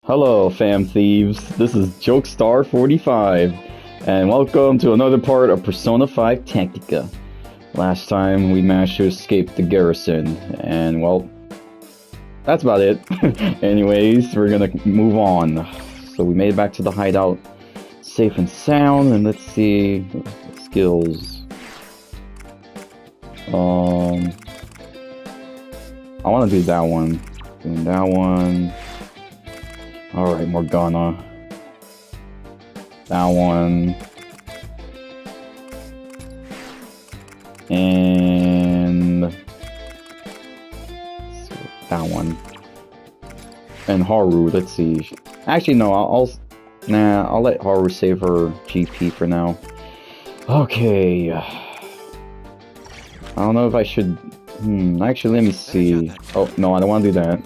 Hello, fam thieves. This is Jokestar45, and welcome to another part of Persona 5 Tactica. Last time we managed to escape the garrison, and well, that's about it. Anyways, we're gonna move on. So we made it back to the hideout, safe and sound, and let's see skills. I want to do that one. Doing that one. Alright, Morgana. That one. And that one. And Haru, let's see. Actually, no, I'll let Haru save her GP for now. Okay. I don't know if I should... actually, let me see. Oh, no, I don't want to do that.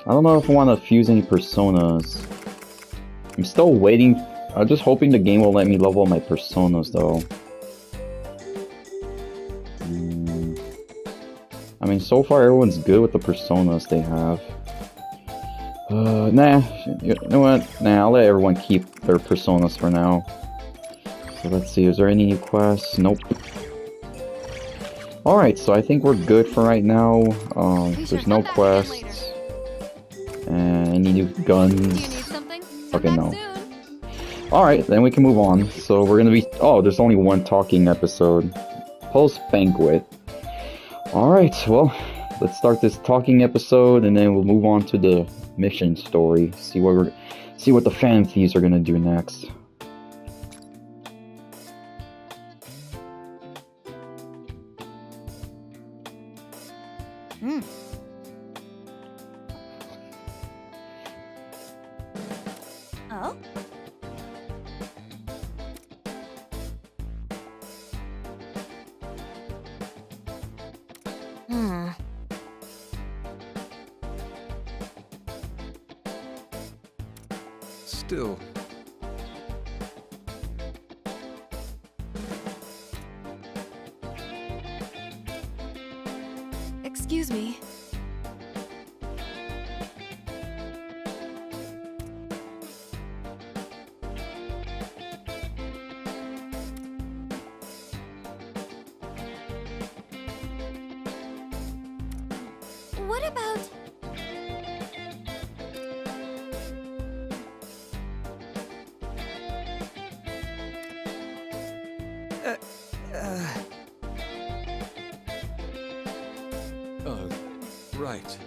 I don't know if I want to fuse any personas. I'm still waiting. I'm just hoping the game will let me level my personas, though. I mean, so far everyone's good with the personas they have. Nah. You know what? Nah, I'll let everyone keep their personas for now. So let's see, is there any new quests? Nope. Alright, so I think we're good for right now. There's no quests. And any new guns? Okay, no. Alright, then we can move on. So we're gonna be... Oh, there's only one talking episode. Post-Banquet. Alright, well, let's start this talking episode, and then we'll move on to the mission story. See what the fan thieves are gonna do next. Oh? Still. Excuse me. What about... Right.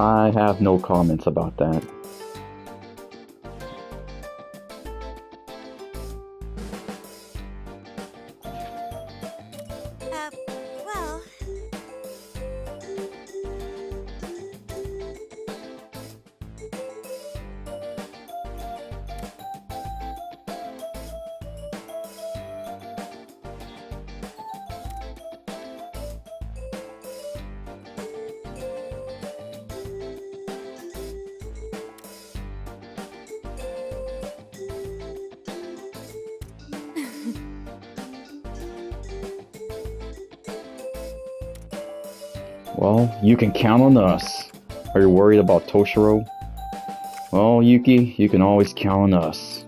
I have no comments about that. well... Well, you can count on us. Are you worried about Toshiro? Well, Yuki, you can always count on us.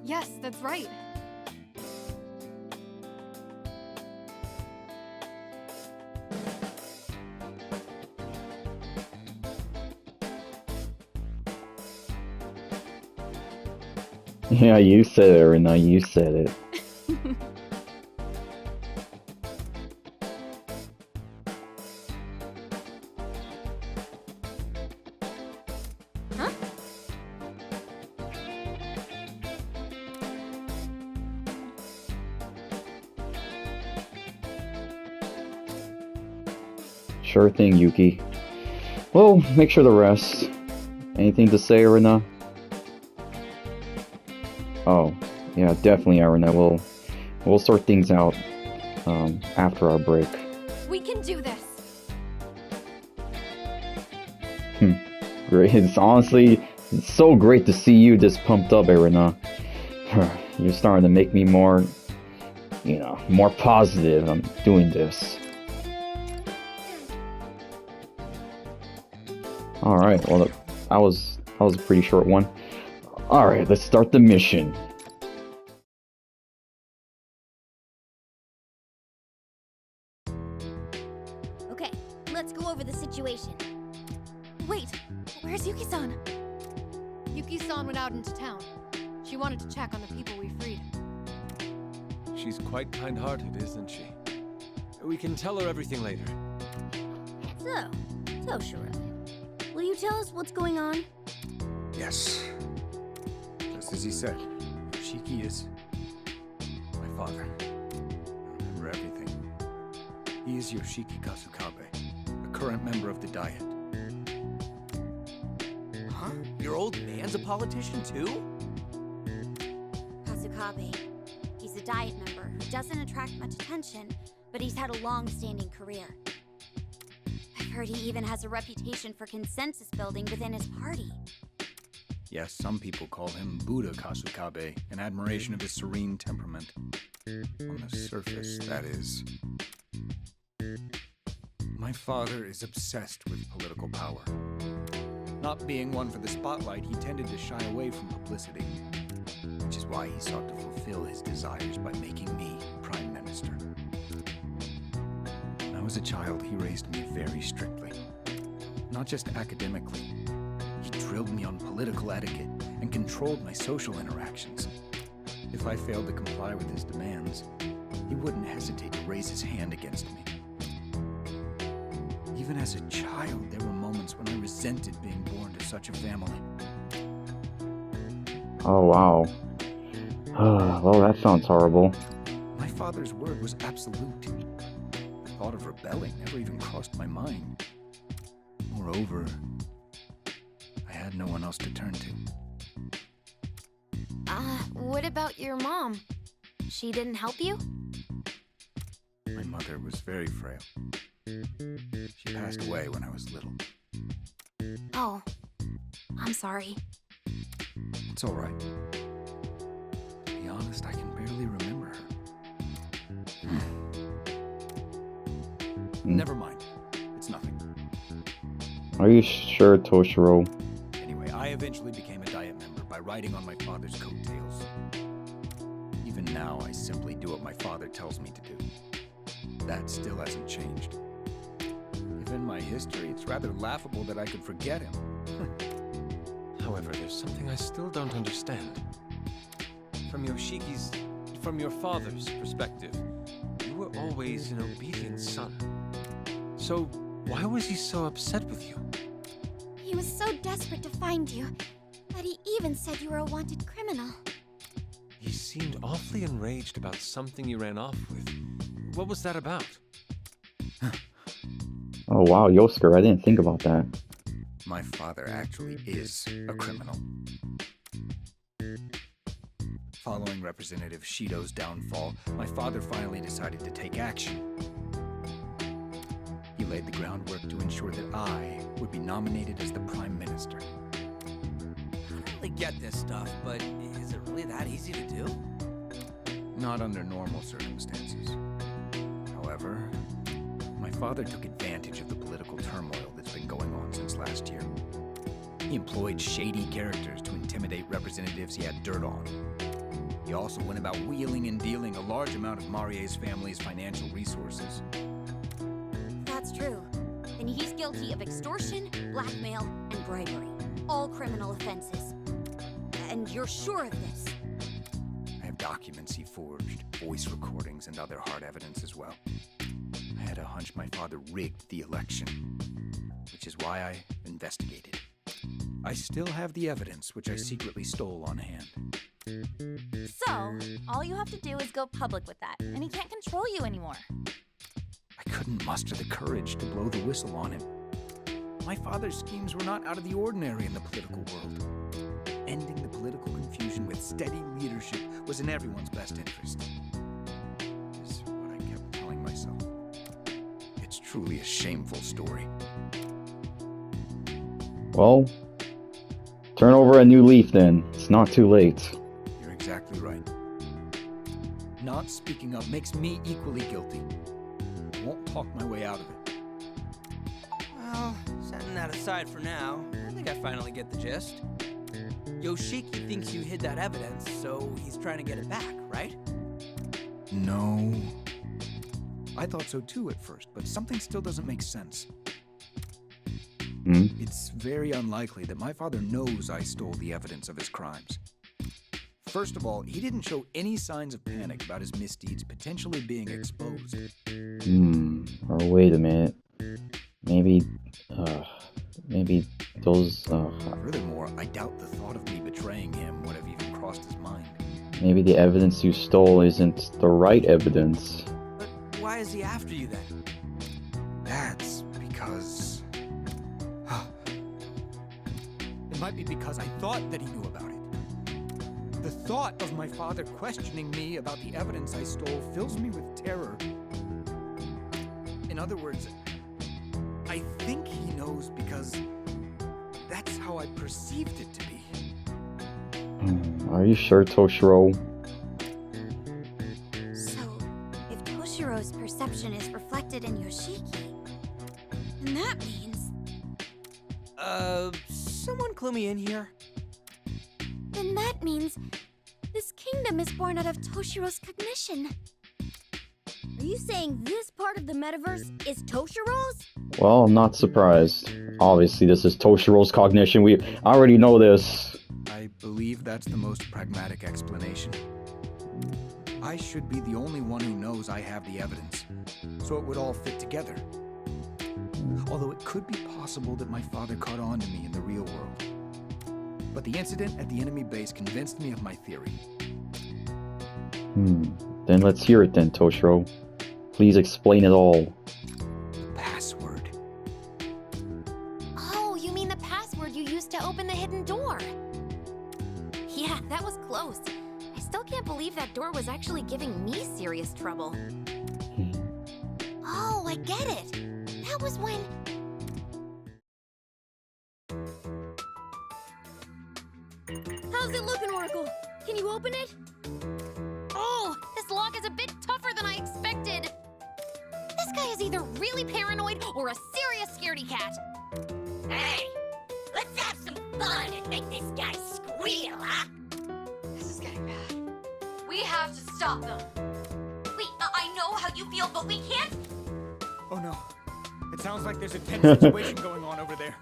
Yes, that's right. Yeah, you said it, Rena, you said it. Huh? Sure thing, Yuki. Well, make sure to rest. Anything to say, Rena? Oh, yeah, definitely, Arena. We'll sort things out after our break. We can do this. Great. It's so great to see you this pumped up, Arena. You're starting to make me more, more positive. I'm doing this. Alright, well, that was a pretty short one. Alright, let's start the mission. Okay, let's go over the situation. Wait, where's Yuki-san? Yuki-san went out into town. She wanted to check on the people we freed. She's quite kind-hearted, isn't she? We can tell her everything later. So, Toshiro, will you tell us what's going on? Yes. Just as he said, Yoshiki is my father. I remember everything. He is Yoshiki Kasukabe, a current member of the Diet. Huh? Your old man's a politician too? Kasukabe. He's a Diet member who doesn't attract much attention, but he's had a long-standing career. I've heard he even has a reputation for consensus building within his party. Yes, some people call him Buddha Kasukabe, in admiration of his serene temperament. On the surface, that is. My father is obsessed with political power. Not being one for the spotlight, he tended to shy away from publicity, which is why he sought to fulfill his desires by making me Prime Minister. When I was a child, he raised me very strictly. Not just academically. He drilled me on political etiquette and controlled my social interactions. If I failed to comply with his demands, he wouldn't hesitate to raise his hand against me. Even as a child, there were moments when I resented being born to such a family. Oh, wow. Well, that sounds horrible. My father's word was absolute. The thought of rebelling never even crossed my mind. Moreover, I had no one else to turn to. What about your mom? She didn't help you? My mother was very frail. She passed away when I was little. Oh, I'm sorry. It's all right. To be honest, I can barely remember her. Never mind. It's nothing. Are you sure, Toshiro? Anyway, I eventually became a Diet member by riding on my father's coattails. Even now, I simply do what my father tells me to do. That still hasn't changed. Given my history, it's rather laughable that I could forget him. However, there's something I still don't understand. From your father's perspective, you were always an obedient son. So, why was he so upset with you? He was so desperate to find you that he even said you were a wanted criminal. He seemed awfully enraged about something you ran off with. What was that about? Oh, wow, Yosuke, I didn't think about that. My father actually is a criminal. Following Representative Shido's downfall, my father finally decided to take action. He laid the groundwork to ensure that I would be nominated as the Prime Minister. I don't really get this stuff, but is it really that easy to do? Not under normal circumstances. However, my father took advantage of the political turmoil that's been going on since last year. He employed shady characters to intimidate representatives he had dirt on. He also went about wheeling and dealing a large amount of Marie's family's financial resources. That's true. And he's guilty of extortion, blackmail, and bribery. All criminal offenses. And you're sure of this? I have documents he forged, voice recordings, and other hard evidence as well. I had a hunch my father rigged the election, which is why I investigated. I still have the evidence which I secretly stole on hand. So, all you have to do is go public with that, and he can't control you anymore. I couldn't muster the courage to blow the whistle on him. My father's schemes were not out of the ordinary in the political world. ending the political confusion with steady leadership was in everyone's best interest. Is what I kept telling myself. It's truly a shameful story. Well, turn over a new leaf then. It's not too late. You're exactly right. Not speaking up makes me equally guilty. I won't talk my way out of it. Well, setting that aside for now, I think I finally get the gist. Yoshiki thinks you hid that evidence, so he's trying to get it back, right? No. I thought so too at first, but something still doesn't make sense. Hmm? It's very unlikely that my father knows I stole the evidence of his crimes. First of all, he didn't show any signs of panic about his misdeeds potentially being exposed. Or wait a minute. Maybe those, Furthermore, I doubt the thought of me betraying him would have even crossed his mind. maybe the evidence you stole isn't the right evidence. But why is he after you then? That's because... It might be because I thought that he knew about it. The thought of my father questioning me about the evidence I stole fills me with terror. In other words, I think he knows because that's how I perceived it to be. Are you sure, Toshiro? So, if Toshiro's perception is reflected in Yoshiki, then that means... Someone clue me in here? Then that means this kingdom is born out of Toshiro's cognition. Are you saying this part of the metaverse is Toshiro's? Well, I'm not surprised. Obviously, this is Toshiro's cognition. We already know this. I believe that's the most pragmatic explanation. I should be the only one who knows I have the evidence, so it would all fit together. Although it could be possible that my father caught on to me in the real world. But the incident at the enemy base convinced me of my theory. Then let's hear it then, Toshiro. Please explain it all. The password. Oh, you mean the password you used to open the hidden door? Yeah, that was close. I still can't believe that door was actually giving me serious trouble. Oh, I get it. That was when... How's it looking, Oracle? Can you open it? Oh, this lock is a bit tougher than I expected. This guy is either really paranoid or a serious scaredy cat. Hey, let's have some fun and make this guy squeal, huh? This is getting bad. We have to stop them. Wait, I know how you feel, but we can't. Oh no. It sounds like there's a tense situation going on over there.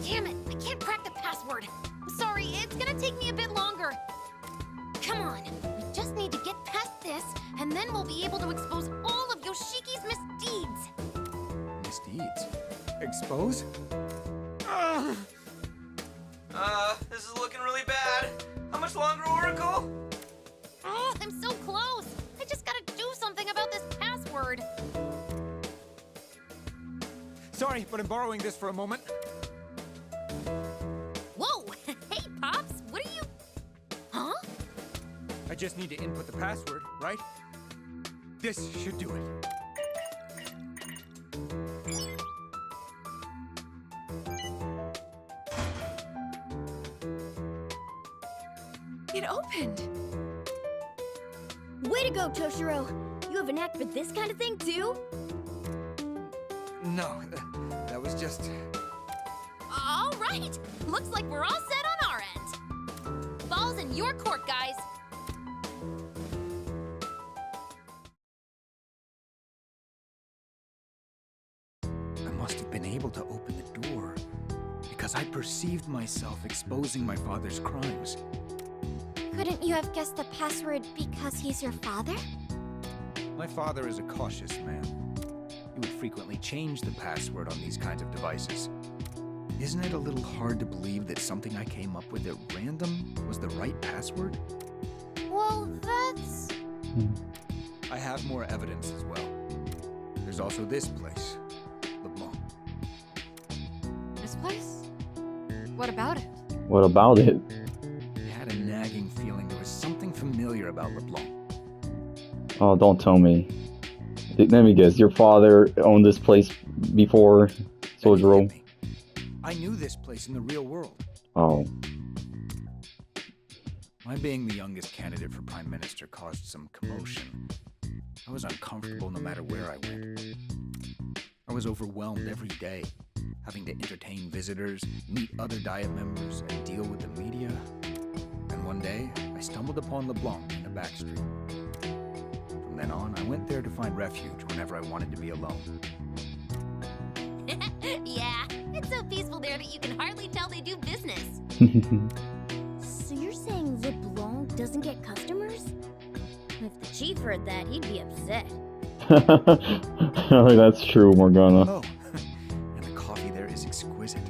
Damn it, I can't crack the password. I'm sorry, it's gonna take me a bit longer. Come on, we just need to get past this, and then we'll be able to expose all of Yoshiki's misdeeds. Misdeeds? Expose? This is looking really bad. How much longer, Oracle? Oh, I'm so close. I just gotta do something about this password. Sorry, but I'm borrowing this for a moment. Whoa, hey, Pops, what are you... Huh? I just need to input the password, right? This should do it. It opened. Way to go, Toshiro. You have an knack for this kind of thing, too? No, that was just... All right, looks like we're all set on our end. Ball's in your court, guys. I must have been able to open the door because I perceived myself exposing my father's crimes. Couldn't you have guessed the password because he's your father? My father is a cautious man. He would frequently change the password on these kinds of devices. Isn't it a little hard to believe that something I came up with at random was the right password? Well, that's... I have more evidence as well. There's also this place, Leblanc. This place? What about it? What about it? I had a nagging feeling there was something familiar about Leblanc. Oh, don't tell me. Let me guess, your father owned this place before Then it Toshiro? hit me. I knew this place in the real world. Oh, My being the youngest candidate for Prime Minister caused some commotion. I was uncomfortable no matter where I went. I was overwhelmed every day, having to entertain visitors, meet other Diet members, and deal with the media. And one day, I stumbled upon Leblanc in a back street. From then on, I went there to find refuge whenever I wanted to be alone. Yeah, it's so peaceful there that you can hardly tell they do business. So you're saying Leblanc doesn't get customers? If the chief heard that, he'd be upset. that's true, Morgana. Oh, and the coffee there is exquisite.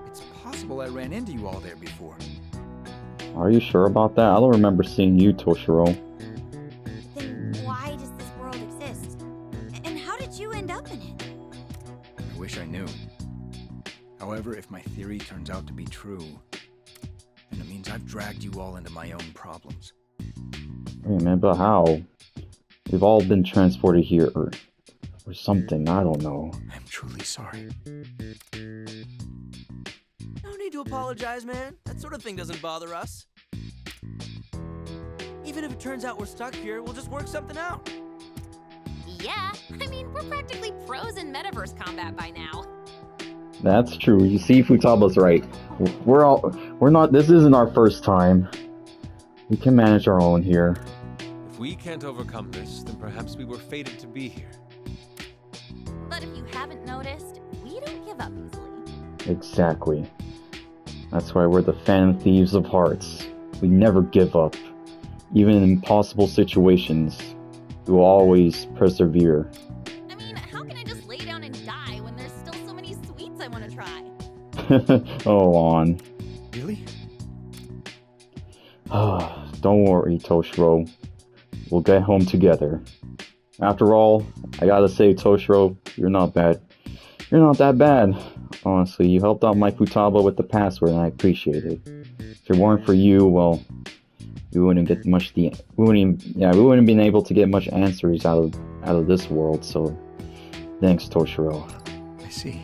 It's possible I ran into you all there before. Are you sure about that? I don't remember seeing you, Toshiro. Then why does this world exist? And how did you end up in it? I wish I knew. However, if my theory turns out to be true, then it means I've dragged you all into my own problems. Hey man, but how? We've all been transported here, or something, I don't know. I'm truly sorry. No need to apologize, man. That sort of thing doesn't bother us. Even if it turns out we're stuck here, we'll just work something out. Yeah, I mean, we're practically pros in metaverse combat by now. That's true. You see, Futaba's right. We're not, this isn't our first time. We can manage our own here. If we can't overcome this, then perhaps we were fated to be here. But if you haven't noticed, we don't give up easily. Exactly. That's why we're the Phantom Thieves of Hearts. We never give up. Even in impossible situations, we will always persevere. I mean, how can I just lay down and die when there's still so many sweets I want to try? Oh, on. Really? Don't worry, Toshiro. We'll get home together. After all, I gotta say, Toshiro, you're not bad. You're not that bad. Honestly, you helped out my Futaba with the password, and I appreciate it. If it weren't for you, well, we wouldn't get much. We wouldn't been able to get much answers out of this world. So, thanks, Toshiro. I see.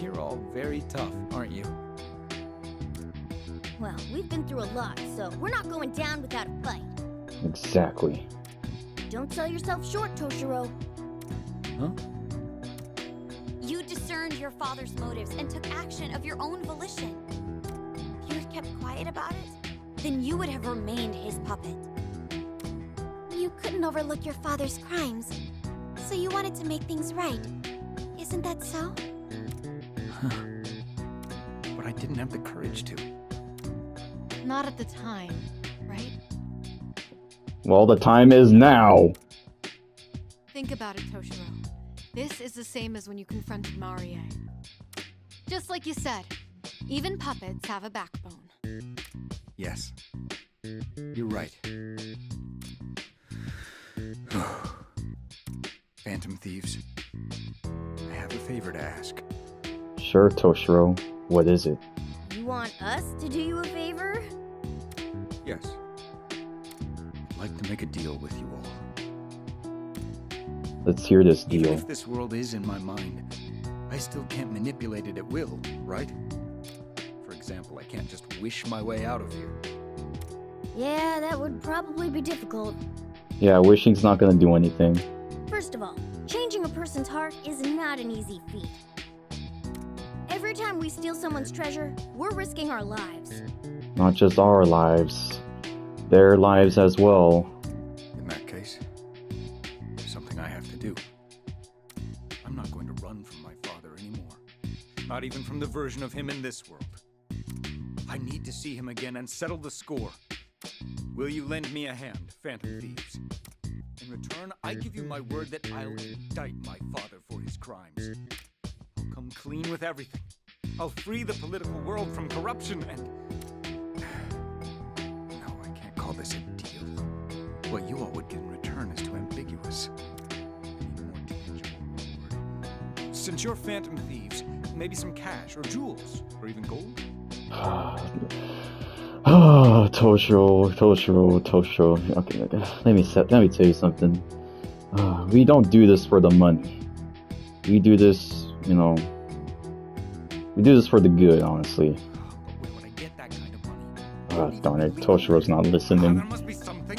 You're all very tough, aren't you? Well, we've been through a lot, so we're not going down without a fight. Exactly. Don't sell yourself short, Toshiro. Huh? You discerned your father's motives and took action of your own volition. If you had kept quiet about it, then you would have remained his puppet. You couldn't overlook your father's crimes, so you wanted to make things right. Isn't that so? But I didn't have the courage to. Not at the time, right? Well, the time is now. Think about it, Toshiro. This is the same as when you confronted Marie. Just like you said, even puppets have a backbone. Yes. You're right. Phantom Thieves, I have a favor to ask. Sure, Toshiro. What is it? You want us to do you a favor? Yes. I'd like to make a deal with you all. Let's hear this Even deal. if this world is in my mind, I still can't manipulate it at will, right? For example, I can't just wish my way out of here. Yeah, that would probably be difficult. Yeah, wishing's not gonna do anything. First of all, changing a person's heart is not an easy feat. Every time we steal someone's treasure, we're risking our lives. Not just our lives, their lives as well. In that case, there's something I have to do. I'm not going to run from my father anymore. Not even from the version of him in this world. I need to see him again and settle the score. Will you lend me a hand, Phantom Thieves? In return, I give you my word that I'll indict my father for his crimes. I'll come clean with everything. I'll free the political world from corruption and... No, I can't call this a deal. What you all would get in return is too ambiguous. I need a more tangible reward. Since you're phantom thieves, maybe some cash or jewels or even gold? Oh, Toshiro. Okay, let me tell you something. We don't do this for the money. We do this, you know. We do this for the good, honestly. But where would I get that kind of money? Darn it, Toshiro's not listening. There must be something.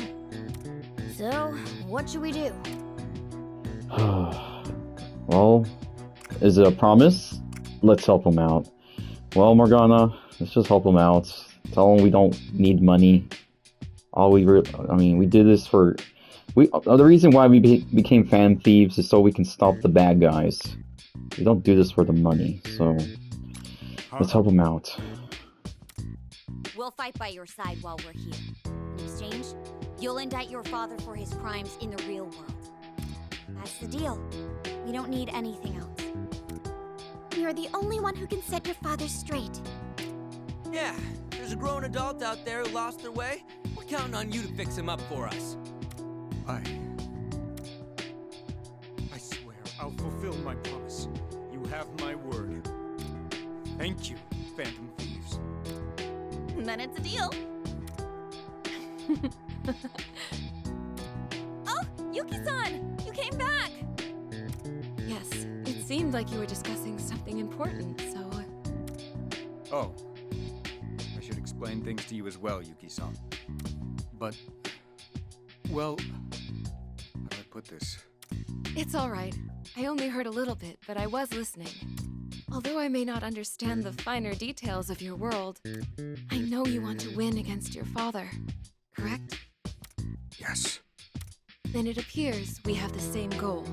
So, what should we do? Well, is it a promise? Let's help him out. Well, Morgana, let's just help him out. Tell him we don't need money. We did this for... the reason why we became fan thieves is so we can stop the bad guys. We don't do this for the money, so... Let's help him out. We'll fight by your side while we're here. In exchange, you'll indict your father for his crimes in the real world. That's the deal. We don't need anything else. You're the only one who can set your father straight. Yeah, there's a grown adult out there who lost their way. We're counting on you to fix him up for us. I swear I'll fulfill my promise. You have my word. Thank you, Phantom Thieves. Then it's a deal. Oh, Yuki-san! You came back! Yes, it seemed like you were discussing something important, so... Oh. I should explain things to you as well, Yuki-san. But... well... how do I put this? It's alright. I only heard a little bit, but I was listening. Although I may not understand the finer details of your world, I know you want to win against your father, correct? Yes. Then it appears we have the same goal.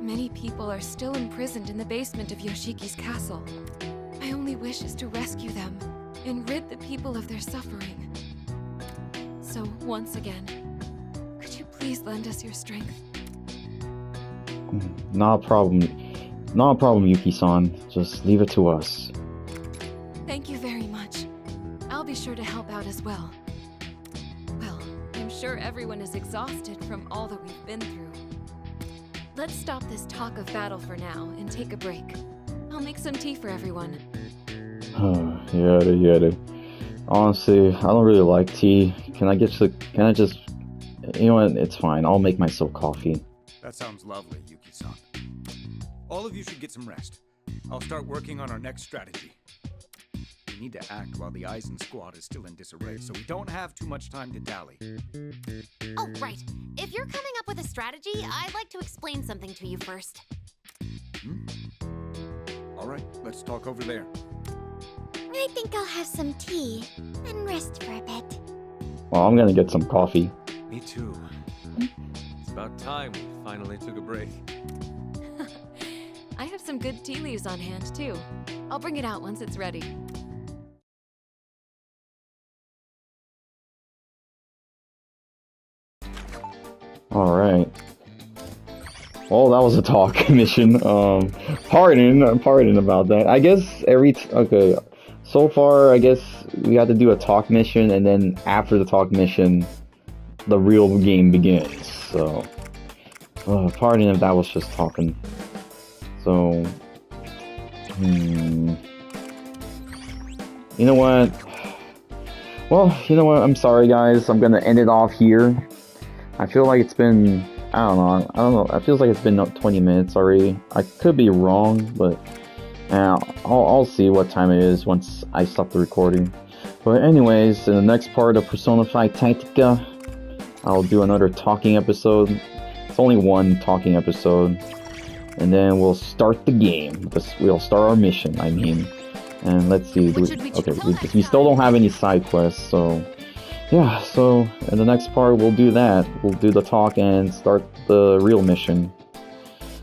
Many people are still imprisoned in the basement of Yoshiki's castle. My only wish is to rescue them and rid the people of their suffering. So, once again, could you please lend us your strength? Not a problem. Not a problem, Yuki-san. Just leave it to us. Thank you very much. I'll be sure to help out as well. Well, I'm sure everyone is exhausted from all that we've been through. Let's stop this talk of battle for now and take a break. I'll make some tea for everyone. Yeah. Honestly, I don't really like tea. Can I just... You know what? It's fine. I'll make myself coffee. That sounds lovely, Yuki-san. All of you should get some rest. I'll start working on our next strategy. We need to act while the Eisen squad is still in disarray, so we don't have too much time to dally. Oh, right. If you're coming up with a strategy, I'd like to explain something to you first. Alright, let's talk over there. I think I'll have some tea and rest for a bit. Well, I'm gonna get some coffee. Me too. It's about time we finally took a break. I have some good tea leaves on hand, too. I'll bring it out once it's ready. Alright. Well, that was a talk mission. Pardon about that. I guess okay. So far, I guess we have to do a talk mission, and then after the talk mission, the real game begins. So, pardon if that was just talking. So, you know what? Well, you know what? I'm sorry, guys. I'm gonna end it off here. I feel like it's been, I don't know. It feels like it's been 20 minutes already. I could be wrong, but I'll see what time it is once I stop the recording. But anyways, in the next part of Persona 5 Tactica, I'll do another talking episode. It's only one talking episode. And then we'll start the game. We'll start our mission, I mean. And let's see. We still don't have any side quests, so... yeah, so in the next part we'll do that. We'll do the talk and start the real mission.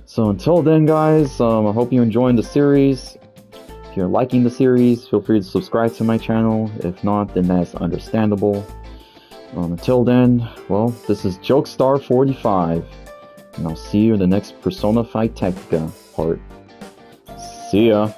So until then, guys, I hope you're enjoying the series. If you're liking the series, feel free to subscribe to my channel. If not, then that's understandable. Until then, well, this is Jokestar45. And I'll see you in the next Persona 5 Tactica part. See ya!